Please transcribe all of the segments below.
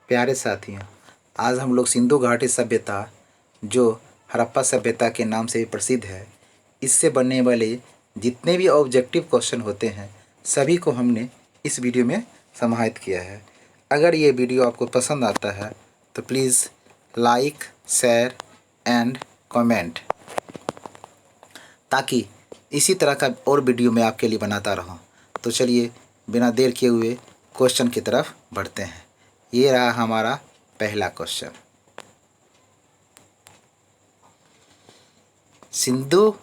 प्यारे साथियों, आज हम लोग सिंधु घाटी सभ्यता जो हड़प्पा सभ्यता के नाम से भी प्रसिद्ध है, इससे बनने वाले जितने भी ऑब्जेक्टिव क्वेश्चन होते हैं सभी को हमने इस वीडियो में समाहित किया है। अगर ये वीडियो आपको पसंद आता है तो please like, share and comment, ताकि इसी तरह का और वीडियो मैं आपके लिए बनाता रहूं। तो चलिए बिना देर किए हुए क्वेश्चन की तरफ बढ़ते हैं। ये रहा हमारा पहला क्वेश्चन। सिंधु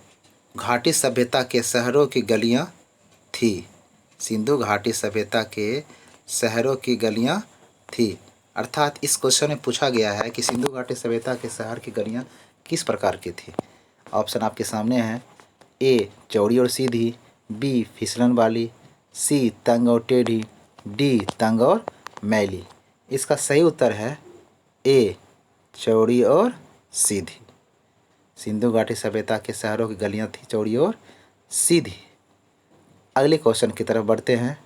घाटी सभ्यता के शहरों की गलियां थी। सिंधु घाटी सभ्यता के शहरों की गलियां थी, अर्थात इस क्वेश्चन में पूछा गया है कि सिंधु घाटी सभ्यता के शहर की गलियां किस प्रकार की थी। ऑप्शन आपके सामने है। ए चौड़ी और सीधी, बी फिसलन वाली, सी तंग और टेढ़ी, डी तंग और मैली। इसका सही उत्तर है ए चौड़ी और सीधी। सिंधु घाटी सभ्यता के शहरों की गलियां थी चौड़ी और सीधी। अगले क्वेश्चन की तरफ बढ़ते हैं।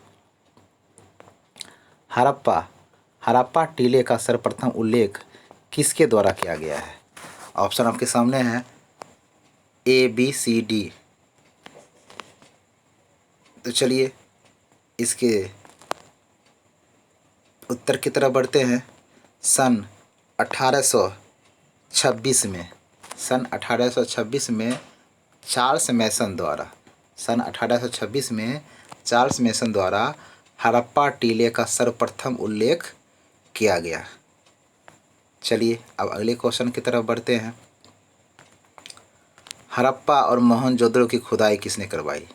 हड़प्पा टीले का सर्वप्रथम उल्लेख किसके द्वारा किया गया है। ऑप्शन आपके सामने है ए बी सी डी। तो चलिए इसके उत्तर की तरफ बढ़ते हैं। सन 1826 में चार्ल्स मैसन द्वारा हड़प्पा टीले का सर्वप्रथम उल्लेख किया गया। चलिए अब अगले क्वेश्चन की तरफ बढ़ते हैं। हड़प्पा और मोहनजोदड़ो की खुदाई किसने करवाई।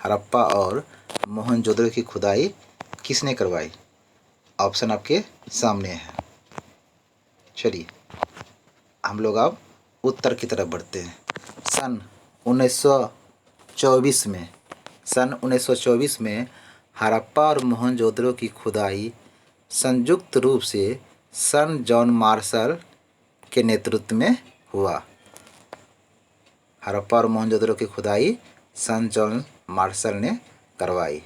हड़प्पा और मोहनजोदड़ो की खुदाई किसने करवाई। ऑप्शन आपके सामने है। चलिए हम लोग अब उत्तर की तरफ बढ़ते हैं। सन 1924 में हड़प्पा और मोहनजोदड़ो की खुदाई संयुक्त रूप से सन जॉन मार्शल के नेतृत्व में हुआ। हड़प्पा और मोहनजोदड़ो की खुदाई सन जॉन मार्शल ने करवाई।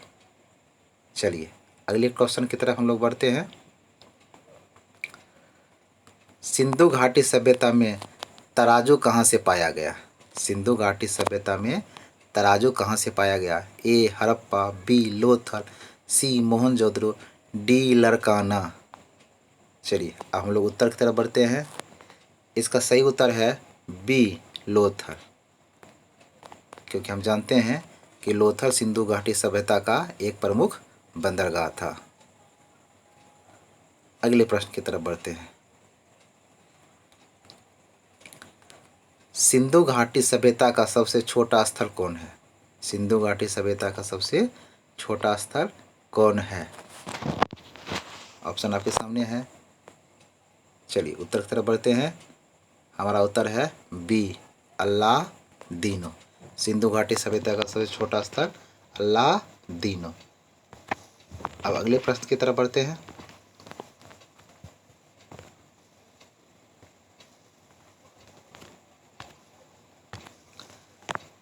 चलिए अगले क्वेश्चन की तरफ हम लोग बढ़ते हैं। सिंधु घाटी सभ्यता में तराजू कहाँ से पाया गया। सिंधु घाटी सभ्यता में तराजू कहाँ से पाया गया। ए हड़प्पा, बी लोथल, सी मोहनजोदड़ो, डी लरकाना। चलिए अब हम लोग उत्तर की तरफ बढ़ते हैं। इसका सही उत्तर है बी लोथल, क्योंकि हम जानते हैं कि लोथल सिंधु घाटी सभ्यता का एक प्रमुख बंदरगाह था। अगले प्रश्न की तरफ बढ़ते हैं। सिंधु घाटी सभ्यता का सबसे छोटा स्थल कौन है। सिंधु घाटी सभ्यता का सबसे छोटा स्थल कौन है। ऑप्शन आपके सामने है। चलिए उत्तर की तरफ बढ़ते हैं। हमारा उत्तर है बी अल्लादीनो। सिंधु घाटी सभ्यता का सबसे छोटा स्थल अल्लादीनो। अब अगले प्रश्न की तरफ बढ़ते हैं।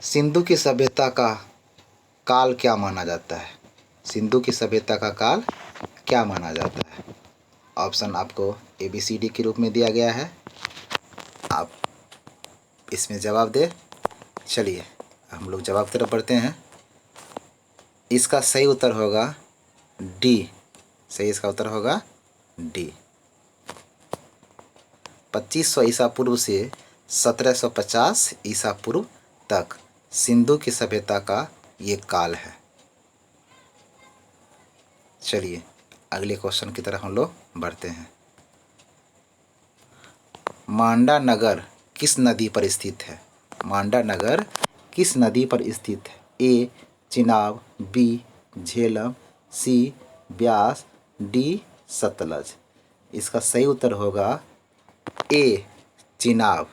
सिंधु की सभ्यता का काल क्या माना जाता है। सिंधु की सभ्यता का काल क्या माना जाता है। ऑप्शन आपको ABCD के रूप में दिया गया है, आप इसमें जवाब दें। चलिए हम लोग जवाब की तरफ बढ़ते हैं। इसका सही उत्तर होगा डी। इसका उत्तर होगा डी। 2500 ईसा पूर्व से 1750 ईसा पूर्व तक सिंधु की सभ्यता का ये काल है। चलिए अगले क्वेश्चन की तरफ हम लोग बढ़ते हैं। मांडा नगर किस नदी पर स्थित है। मांडा नगर किस नदी पर स्थित है। ए चिनाब, बी झेलम, सी ब्यास, डी सतलज। इसका सही उत्तर होगा ए चिनाब।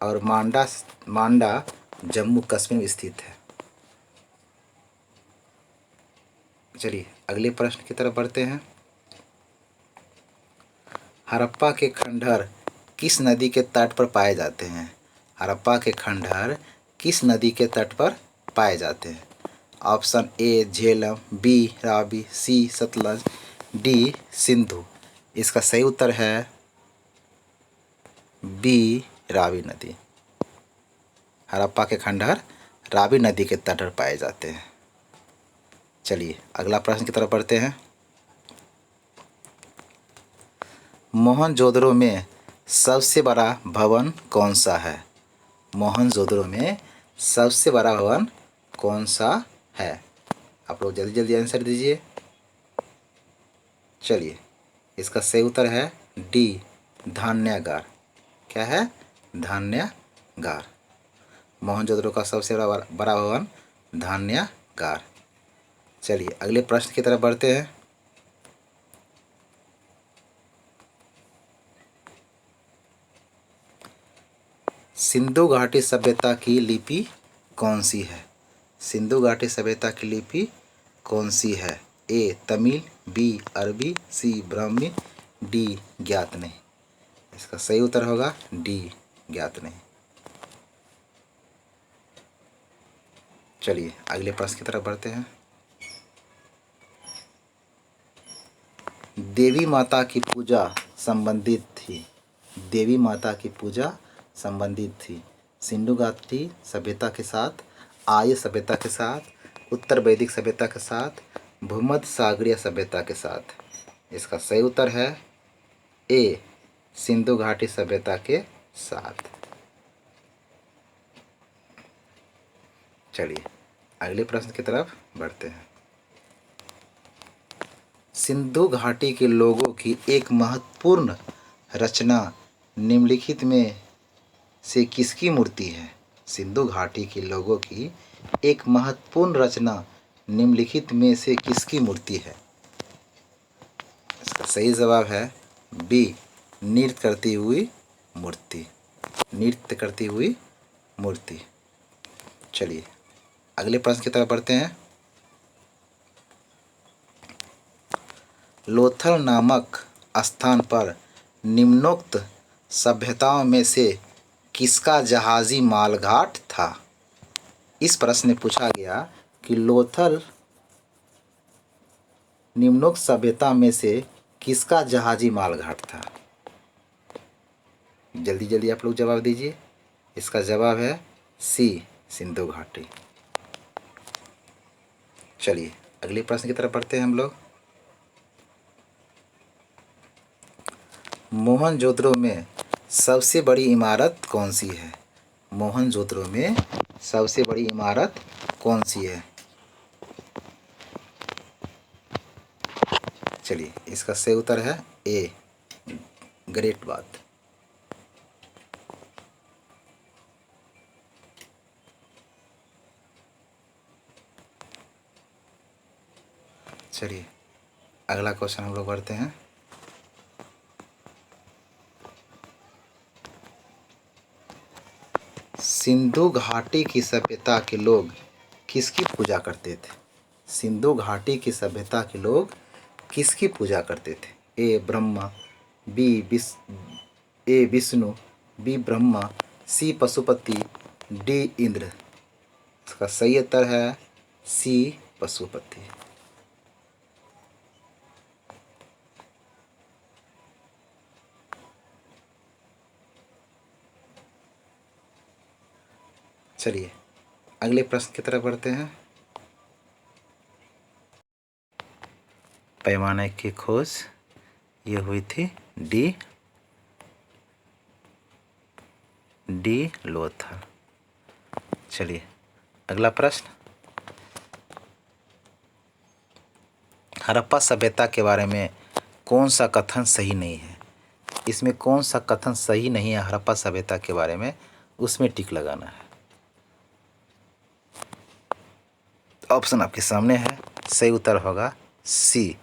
और मांडा जम्मू कश्मीर में स्थित है। चलिए अगले प्रश्न की तरफ बढ़ते हैं। हड़प्पा के खंडहर किस नदी के तट पर पाए जाते हैं। हड़प्पा के खंडहर किस नदी के तट पर पाए जाते हैं। Option A Jhelum, B Ravi, C Sutlej, D Sindhu. इसका सही उत्तर है बी रावी नदी। हड़प्पा के खंडहर रावी नदी के तट पर पाए जाते हैं। चलिए अगला प्रश्न की तरफ बढ़ते हैं। मोहनजोदड़ो में सबसे बड़ा भवन कौन सा है? मोहनजोदड़ो में सबसे बड़ा भवन कौन सा है? आप लोग जल्दी जल्दी आंसर दीजिए। चलिए इसका सही उत्तर है डी धान्यागार। क्या है? धान्यागार। मोहनजोदड़ो का सबसे बड़ा भवन धान्यागार। चलिए अगले प्रश्न की तरफ बढ़ते हैं। सिंधु घाटी सभ्यता की लिपि कौन सी है? सिंधु घाटी सभ्यता की लिपि कौन सी है? ए तमिल, बी अरबी, सी ब्राह्मी, डी ज्ञात नहीं। इसका सही उत्तर होगा डी ज्ञात नहीं। चलिए अगले प्रश्न की तरफ बढ़ते हैं। देवी माता की पूजा संबंधित थी। देवी माता की पूजा संबंधित थी सिंधु घाटी सभ्यता के साथ, आर्य सभ्यता के साथ, उत्तर वैदिक सभ्यता के साथ, भूमध्य सागरीय सभ्यता के साथ। इसका सही उत्तर है ए सिंधु घाटी सभ्यता के साथ। चलिए अगले प्रश्न की तरफ बढ़ते हैं। सिंधु घाटी के लोगों की एक महत्वपूर्ण रचना निम्नलिखित में से किसकी मूर्ति है? सिंधु घाटी के लोगों की एक महत्वपूर्ण रचना निम्नलिखित में से किसकी मूर्ति है? इसका सही जवाब है बी नृत्य करती हुई मूर्ति। नृत्य करती हुई मूर्ति। चलिए अगले प्रश्न की तरफ बढ़ते हैं। लोथल नामक स्थान पर निम्नोक्त सभ्यताओं में से किसका जहाजी मालघाट था? इस प्रश्न में पूछा गया कि लोथल निम्नोक्त सभ्यता में से किसका जहाजी मालघाट था? जल्दी जल्दी आप लोग जवाब दीजिए। इसका जवाब है सी सिंधु घाटी। चलिए अगले प्रश्न की तरफ बढ़ते हैं हम लोग। मोहनजोदड़ो में सबसे बड़ी इमारत कौन सी है? मोहनजोदड़ो में सबसे बड़ी इमारत कौन सी है? चलिए इसका सही उत्तर है ए ग्रेट बाथ। चलिए अगला क्वेश्चन हम लोग बढ़ते हैं। सिंधु घाटी की सभ्यता के लोग किसकी पूजा करते थे? सिंधु घाटी की सभ्यता के लोग किसकी पूजा करते थे? ए ब्रह्मा, ए विष्णु, बी ब्रह्मा, सी पशुपति, डी इंद्र। इसका सही उत्तर है सी पशुपति। चलिए अगले प्रश्न की तरफ बढ़ते हैं। पैमाने की खोज ये हुई थी डी लोथल। चलिए अगला प्रश्न। हड़प्पा सभ्यता के बारे में कौन सा कथन सही नहीं है? इसमें कौन सा कथन सही नहीं है हड़प्पा सभ्यता के बारे में, उसमें टिक लगाना है। ऑप्शन आपके सामने है। सही उत्तर होगा सी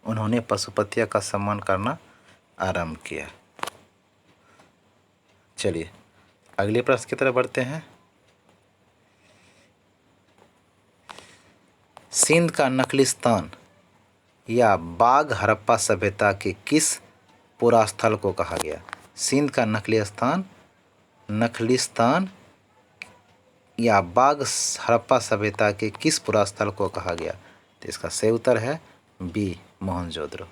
उन्होंने पशुपतियों का सम्मान करना आरंभ किया। चलिए अगले प्रश्न की तरफ बढ़ते हैं। सिंध का नखलिस्तान या बाघ हड़प्पा सभ्यता के किस पुरास्थल को कहा गया? सिंध का नखलिस्तान या बाघ हड़प्पा सभ्यता के किस पुरास्थल को कहा गया? तो इसका सही उत्तर है बी मोहनजोदड़ो।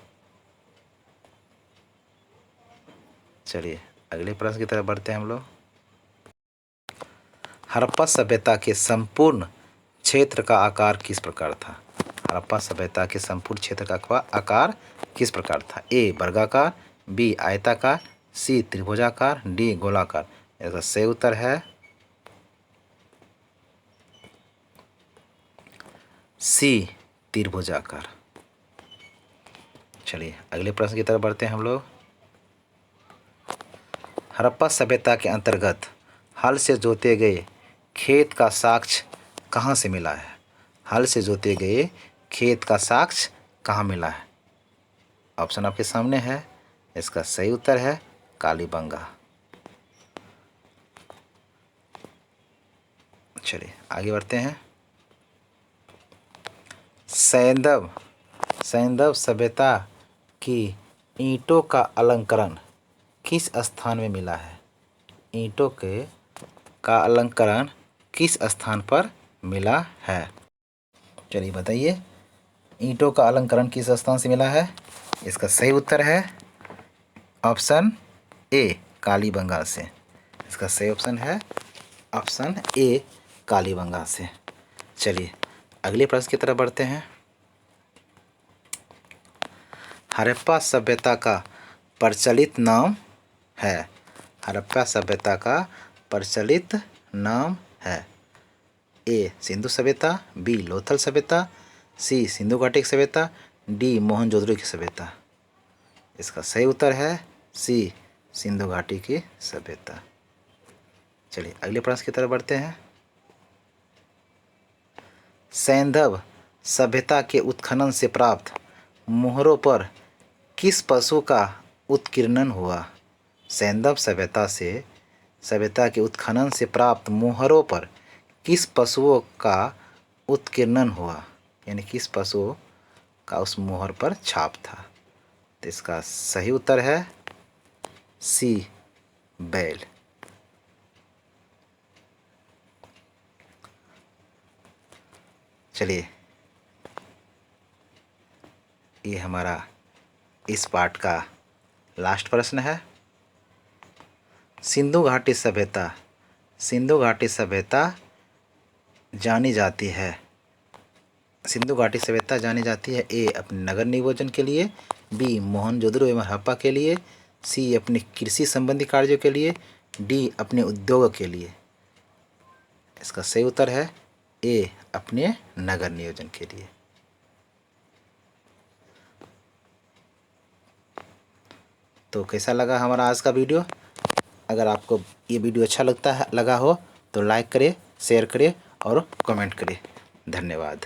चलिए अगले प्रश्न की तरफ बढ़ते हैं हम लोग। हड़प्पा सभ्यता के संपूर्ण क्षेत्र का आकार किस प्रकार था? हड़प्पा सभ्यता के संपूर्ण क्षेत्र का आकार किस प्रकार था? ए वर्गाकार, बी आयताकार, सी त्रिभुजाकार, डी गोलाकार। इसका सही उत्तर है सी त्रिभुजाकार। चलिए अगले प्रश्न की तरफ बढ़ते हैं हम लोग। हड़प्पा सभ्यता के अंतर्गत हल से जोते गए खेत का साक्ष्य कहाँ से मिला है? हल से जोते गए खेत का साक्ष्य कहाँ मिला है? ऑप्शन आपके सामने है। इसका सही उत्तर है कालीबंगा। चलिए आगे बढ़ते हैं। सैंधव सभ्यता की ईंटों का अलंकरण किस स्थान में मिला है? ईंटों का अलंकरण किस स्थान पर मिला है? चलिए बताइए, ईंटों का अलंकरण किस स्थान से मिला है? इसका सही उत्तर है ऑप्शन ए कालीबंगा से। इसका सही ऑप्शन है ऑप्शन ए कालीबंगा से। चलिए अगले प्रश्न की तरफ बढ़ते हैं। हड़प्पा सभ्यता का प्रचलित नाम है। हड़प्पा सभ्यता का प्रचलित नाम है। ए सिंधु सभ्यता, बी लोथल सभ्यता, सी सिंधु घाटी सभ्यता, डी मोहनजोदड़ो की सभ्यता। इसका सही उत्तर है सी सिंधु घाटी की सभ्यता। चलिए अगले प्रश्न की तरफ बढ़ते हैं। सैंधव सभ्यता के उत्खनन से प्राप्त मोहरों पर किस पशु का उत्कीर्णन हुआ? सैंधव सभ्यता के उत्खनन से प्राप्त मोहरों पर किस पशुओं का उत्कीर्णन हुआ? यानी किस पशु का उस मोहर पर छाप था? तो इसका सही उत्तर है सी बैल। चलिए ये हमारा इस पार्ट का लास्ट प्रश्न है। सिंधु घाटी सभ्यता जानी जाती है। सिंधु घाटी सभ्यता जानी जाती है ए अपने नगर नियोजन के लिए, बी मोहनजोदड़ो एवं हड़प्पा के लिए, सी अपने कृषि संबंधी कार्यों के लिए, डी अपने उद्योग के लिए। इसका सही उत्तर है ए अपने नगर नियोजन के लिए। तो कैसा लगा हमारा आज का वीडियो? अगर आपको ये वीडियो अच्छा लगा हो तो लाइक करें, शेयर करें और कमेंट करें। धन्यवाद।